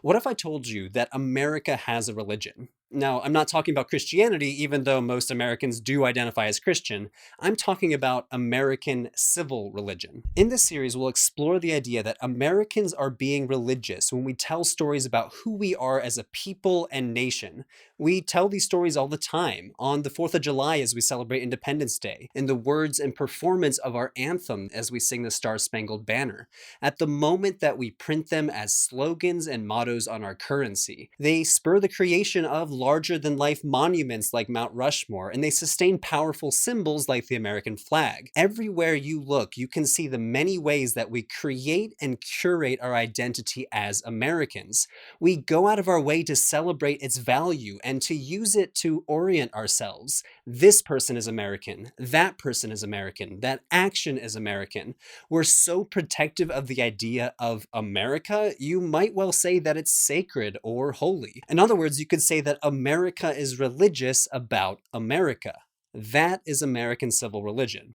What if I told you that America has a religion? Now, I'm not talking about Christianity, even though most Americans do identify as Christian. I'm talking about American civil religion. In this series, we'll explore the idea that Americans are being religious when we tell stories about who we are as a people and nation. We tell these stories all the time, on the 4th of July as we celebrate Independence Day, in the words and performance of our anthem as we sing the Star Spangled Banner, at the moment that we print them as slogans and mottos on our currency. They spur the creation of larger than life monuments like Mount Rushmore, and they sustain powerful symbols like the American flag. Everywhere you look, you can see the many ways that we create and curate our identity as Americans. We go out of our way to celebrate its value and to use it to orient ourselves. This person is American, that person is American, that action is American. We're so protective of the idea of America, you might well say that it's sacred or holy. In other words, you could say that America is religious about America. That is American civil religion.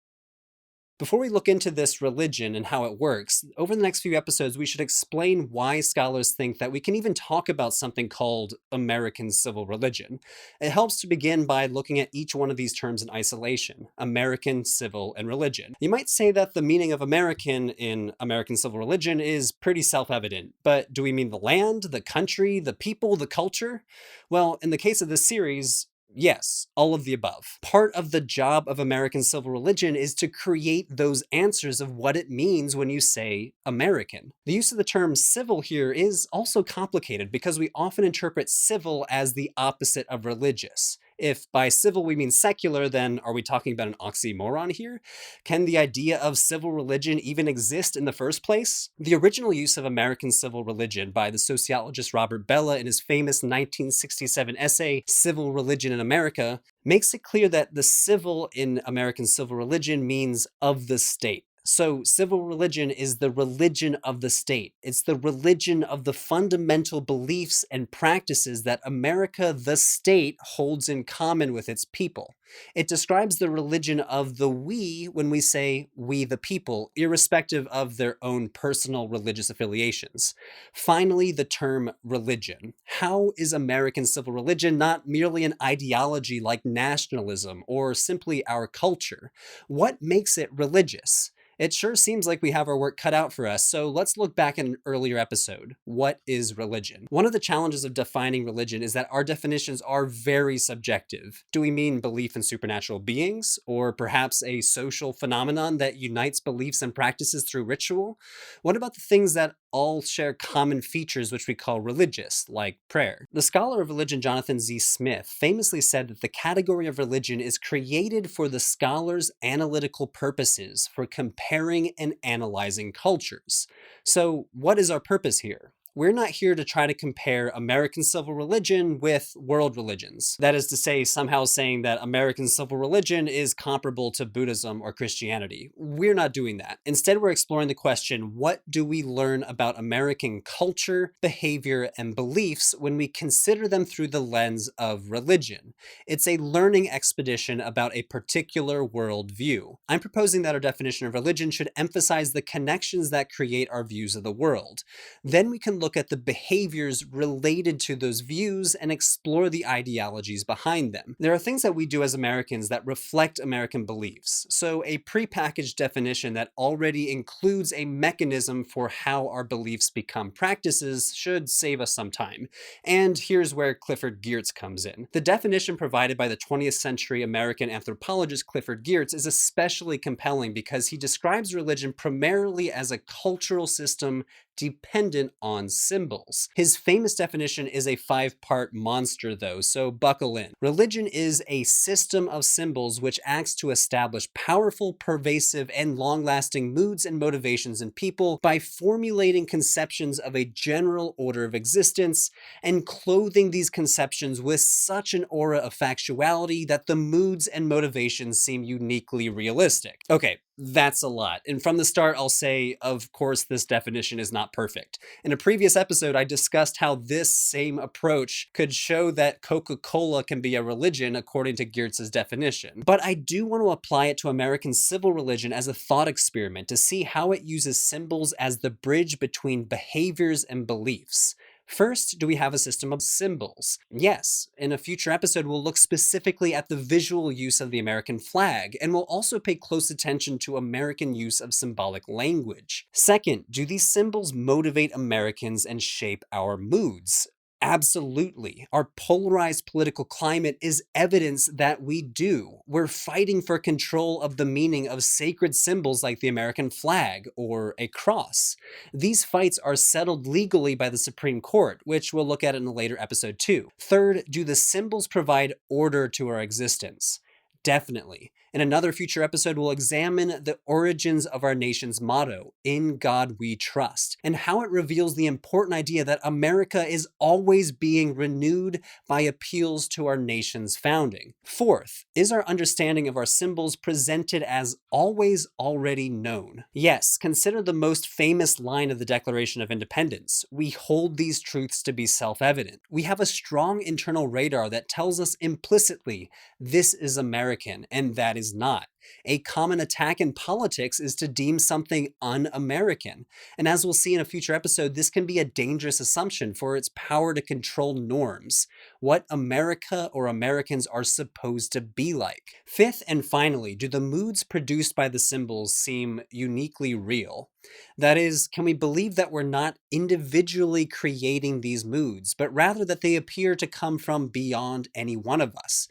Before we look into this religion and how it works, over the next few episodes, we should explain why scholars think that we can even talk about something called American civil religion. It helps to begin by looking at each one of these terms in isolation: American, civil, and religion. You might say that the meaning of American in American civil religion is pretty self-evident, but do we mean the land, the country, the people, the culture? Well, in the case of this series, yes, all of the above. Part of the job of American civil religion is to create those answers of what it means when you say American. The use of the term civil here is also complicated because we often interpret civil as the opposite of religious. If by civil we mean secular, then are we talking about an oxymoron here? Can the idea of civil religion even exist in the first place? The original use of American civil religion by the sociologist Robert Bellah in his famous 1967 essay, Civil Religion in America, makes it clear that the civil in American civil religion means of the state. So, civil religion is the religion of the state. It's the religion of the fundamental beliefs and practices that America, the state, holds in common with its people. It describes the religion of the we when we say we the people, irrespective of their own personal religious affiliations. Finally, the term religion. How is American civil religion not merely an ideology like nationalism or simply our culture? What makes it religious? It sure seems like we have our work cut out for us, so let's look back at an earlier episode. What is religion? One of the challenges of defining religion is that our definitions are very subjective. Do we mean belief in supernatural beings, or perhaps a social phenomenon that unites beliefs and practices through ritual? What about the things that all share common features which we call religious, like prayer? The scholar of religion Jonathan Z. Smith famously said that the category of religion is created for the scholar's analytical purposes, for comparing and analyzing cultures. So, what is our purpose here? We're not here to try to compare American civil religion with world religions. That is to say, somehow saying that American civil religion is comparable to Buddhism or Christianity. We're not doing that. Instead, we're exploring the question, what do we learn about American culture, behavior, and beliefs when we consider them through the lens of religion? It's a learning expedition about a particular worldview. I'm proposing that our definition of religion should emphasize the connections that create our views of the world. Then we can look at the behaviors related to those views and explore the ideologies behind them. There are things that we do as Americans that reflect American beliefs. So a prepackaged definition that already includes a mechanism for how our beliefs become practices should save us some time. And here's where Clifford Geertz comes in. The definition provided by the 20th century American anthropologist Clifford Geertz is especially compelling because he describes religion primarily as a cultural system dependent on symbols. His famous definition is a 5-part monster, though, so buckle in. Religion is a system of symbols which acts to establish powerful, pervasive, and long-lasting moods and motivations in people by formulating conceptions of a general order of existence and clothing these conceptions with such an aura of factuality that the moods and motivations seem uniquely realistic. Okay, that's a lot. And from the start, I'll say, of course, this definition is not perfect. In a previous episode, I discussed how this same approach could show that Coca-Cola can be a religion according to Geertz's definition. But I do want to apply it to American civil religion as a thought experiment to see how it uses symbols as the bridge between behaviors and beliefs. First, do we have a system of symbols? Yes, in a future episode, we'll look specifically at the visual use of the American flag, and we'll also pay close attention to American use of symbolic language. Second, do these symbols motivate Americans and shape our moods? Absolutely. Our polarized political climate is evidence that we do. We're fighting for control of the meaning of sacred symbols like the American flag or a cross. These fights are settled legally by the Supreme Court, which we'll look at in a later episode too. Third, do the symbols provide order to our existence? Definitely. In another future episode, we'll examine the origins of our nation's motto, "In God We Trust," and how it reveals the important idea that America is always being renewed by appeals to our nation's founding. Fourth, is our understanding of our symbols presented as always already known? Yes, consider the most famous line of the Declaration of Independence. We hold these truths to be self-evident. We have a strong internal radar that tells us implicitly this is American and that is not. A common attack in politics is to deem something un-American. And as we'll see in a future episode, this can be a dangerous assumption for its power to control norms, what America or Americans are supposed to be like. Fifth and finally, do the moods produced by the symbols seem uniquely real? That is, can we believe that we're not individually creating these moods, but rather that they appear to come from beyond any one of us?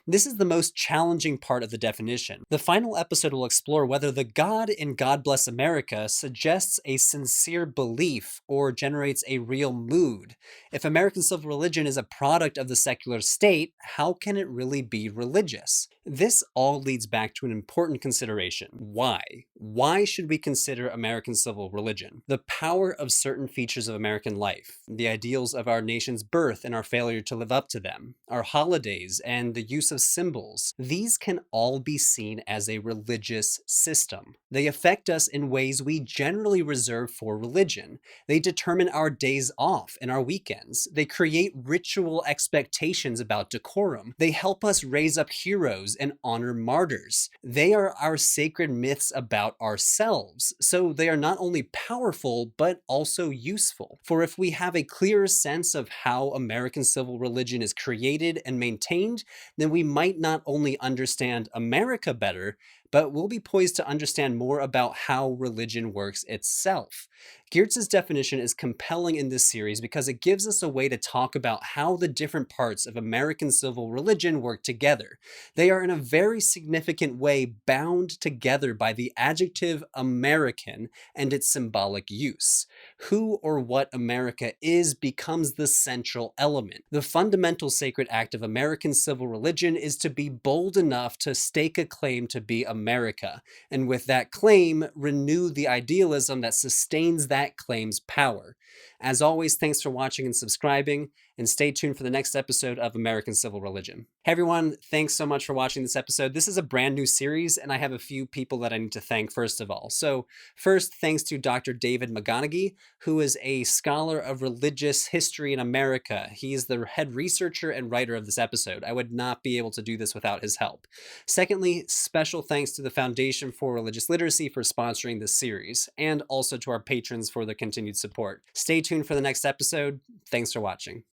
This is the most challenging part of the definition. The final episode will explore whether the God in God Bless America suggests a sincere belief or generates a real mood. If American civil religion is a product of the secular state, how can it really be religious? This all leads back to an important consideration. Why? Why should we consider American civil religion? The power of certain features of American life, the ideals of our nation's birth and our failure to live up to them, our holidays and the use of symbols, these can all be seen as a religious system. They affect us in ways we generally reserve for religion. They determine our days off and our weekends. They create ritual expectations about decorum. They help us raise up heroes and honor martyrs. They are our sacred myths about ourselves, so they are not only powerful, but also useful. For if we have a clearer sense of how American civil religion is created and maintained, then we might not only understand America better, but we'll be poised to understand more about how religion works itself. Geertz's definition is compelling in this series because it gives us a way to talk about how the different parts of American civil religion work together. They are in a very significant way bound together by the adjective American and its symbolic use. Who or what America is becomes the central element. The fundamental sacred act of American civil religion is to be bold enough to stake a claim to be America, and with that claim, renew the idealism that sustains that claim's power. As always, thanks for watching and subscribing, and stay tuned for the next episode of American Civil Religion. Hey everyone, thanks so much for watching this episode. This is a brand new series, and I have a few people that I need to thank first of all. So first, thanks to Dr. David McGonigal, who is a scholar of religious history in America. He is the head researcher and writer of this episode. I would not be able to do this without his help. Secondly, special thanks to the Foundation for Religious Literacy for sponsoring this series, and also to our patrons for their continued support. Stay tuned for the next episode. Thanks for watching.